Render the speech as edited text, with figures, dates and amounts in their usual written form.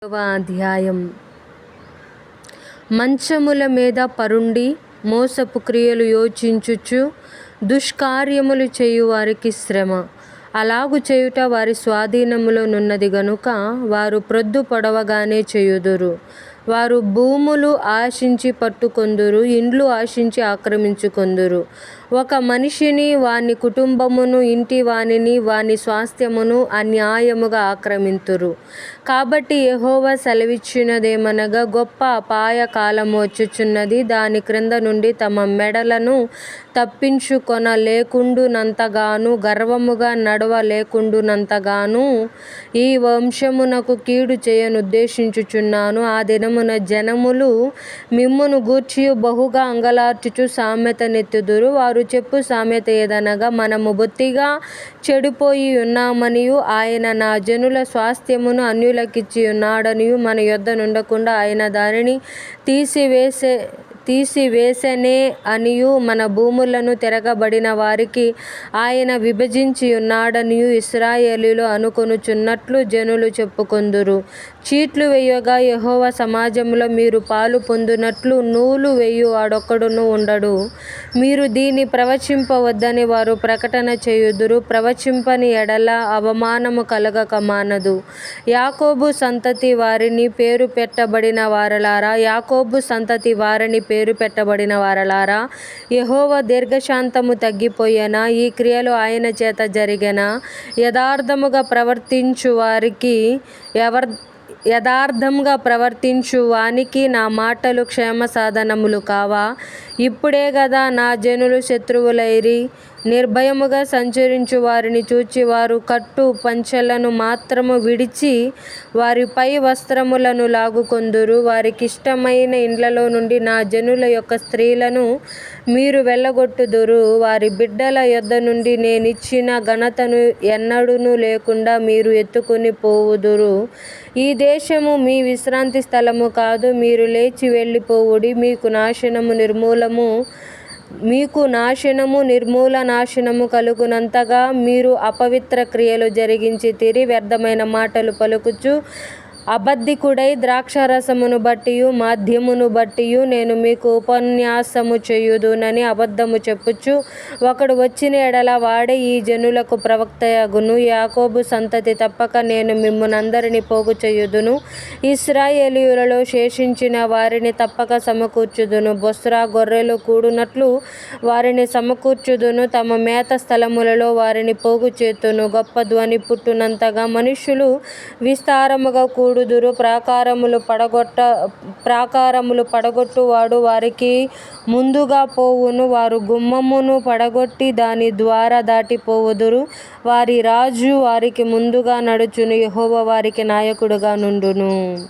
అధ్యాయం. మంచముల మీద పరుండి మోసపు క్రియలు యోచించుచు దుష్కార్యములు చేయువారికి శ్రమ. అలాగు చేయుట వారి స్వాధీనములో నున్నది గనుక వారు ప్రొద్దు పొడవగానే చేయుదురు. వారు భూములు ఆశించి పట్టుకొందురు, ఇండ్లు ఆశించి ఆక్రమించుకొందురు. ఒక మనిషిని, వాని కుటుంబమును, ఇంటి వానిని, వాని స్వాస్థ్యమును అన్యాయముగా ఆక్రమింతురు. కాబట్టి యెహోవా సెలవిచ్చినదేమనగా, గొప్ప అపాయ కాలము వచ్చుచున్నది. దాని క్రింద నుండి తమ మెడలను తప్పించుకొనలేకుండునంతగాను, గర్వముగా నడవలేకుండునంతగాను ఈ వంశమునకు కీడు చేయనుద్దేశించుచున్నాను. ఆ దినమున జనములు మిమ్మును గూర్చియు బహుగా అంగలార్చుచు సామెత నెత్తుదురు. వారు చెప్పు సామెత ఏదనగా, మనము బొత్తిగా చెడిపోయి ఉన్నామనియు, ఆయన నా జనుల స్వాస్థ్యమును అన్యులకిచ్చి ఉన్నాడనియు, మన యొద్ద నుండకుండా ఆయన దానిని తీసివేసెనే అనియు, మన భూములను తిరగబడిన వారికి ఆయన విభజించి ఉన్నాడనియు ఇశ్రాయేలీయులు అనుకొనుచున్నట్లు జనులు చెప్పుకొందురు. చీట్లు వేయగా యెహోవా సమాజములో మీరు పాలు పొందునట్లు నూలు వేయువాడొక్కడునూ ఉండడు. మీరు దీన్ని ప్రవచింపవద్దని వారు ప్రకటన చేయుదురు. ప్రవచింపని ఎడల అవమానము కలగక మానదు. యాకోబు సంతతి వారిని పేరు పెట్టబడిన వారలారా, యాకోబు సంతతి వారిని పేరు పెట్టబడిన వారలారా, యెహోవా దీర్ఘశాంతము తగ్గిపోయెనా? ఈ క్రియలు ఆయన చేత జరిగెనా? యథార్థంగా ప్రవర్తించు వానికి నా మాటలు క్షేమ సాధనములు కావా? ఇప్పుడే గదా నా జనులు శత్రువులైరి. నిర్భయముగా సంచరించు వారిని చూచి వారు కట్టు పంచెలను మాత్రము విడిచి వారి పై వస్త్రములను లాగుకొందురు. వారికిష్టమైన ఇండ్లలో నుండి నా జనుల యొక్క స్త్రీలను మీరు వెళ్ళగొట్టుదురు. వారి బిడ్డల యొద్ద నుండి నేనిచ్చిన ఘనతను ఎన్నడూనూ లేకుండా మీరు ఎత్తుకుని పోవుదురు. ఈ దేశము మీ విశ్రాంతి స్థలము కాదు. మీరు లేచి వెళ్ళిపోవుడి. మీకు నాశనము నిర్మూలనాశనము కలుగునంతగా మీరు అపవిత్ర క్రియలు జరిగించితిరి. వ్యర్థమైన మాటలు పలుకుచు అబద్ధికుడై ద్రాక్షారసమును బట్టియు మద్యమును బట్టియు నేను మీకు ఉపన్యాసము చేయుదునని అబద్ధము చెప్పుచు ఒకడు వచ్చిన ఎడల వాడే ఈ జనులకు ప్రవక్తయగును. యాకోబు సంతతి తప్పక నేను మిమ్మునందరినీ పోగు చేయుదును. ఇశ్రాయేలీయులలో శేషించిన వారిని తప్పక సమకూర్చుదును. బొస్రా గొర్రెలు కూడునట్లు వారిని సమకూర్చుదును. తమ మేత స్థలములలో వారిని పోగు చేతును. గొప్ప ధ్వని పుట్టునంతగా మనుష్యులు విస్తారముగా కూడుదురు. ప్రాకారములు పడగొట్టువాడు వారికి ముందుగా పోవును. వారు గుమ్మమును పడగొట్టి దాని ద్వారా దాటిపోవుదురు. వారి రాజు వారికి ముందుగా నడుచును. యెహోవా వారికి నాయకుడుగా నుండును.